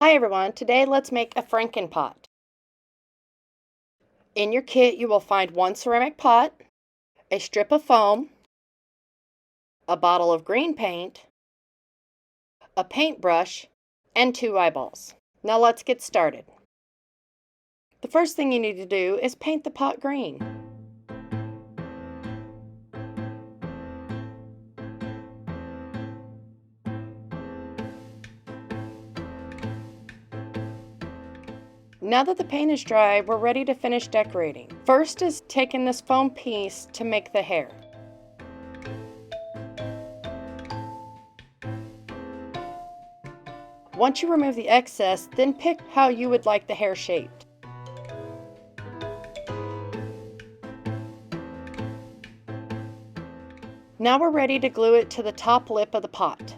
Hi everyone, today let's make a Franken-Pot. In your kit you will find one ceramic pot, a strip of foam, a bottle of green paint, a paintbrush, and 2 eyeballs. Now let's get started. The first thing you need to do is paint the pot green. Now that the paint is dry, we're ready to finish decorating. First is taking this foam piece to make the hair. Once you remove the excess, then pick how you would like the hair shaped. Now we're ready to glue it to the top lip of the pot.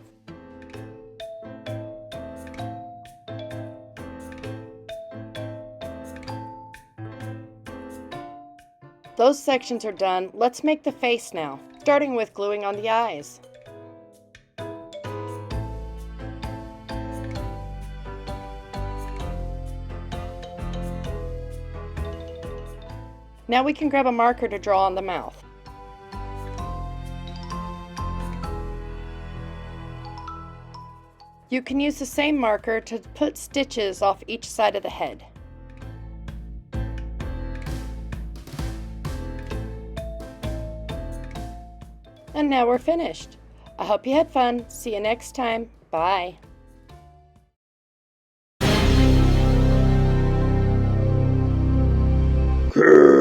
Those sections are done. Let's make the face now, starting with gluing on the eyes. Now we can grab a marker to draw on the mouth. You can use the same marker to put stitches off each side of the head. And now we're finished. I hope you had fun. See you next time. Bye. Okay.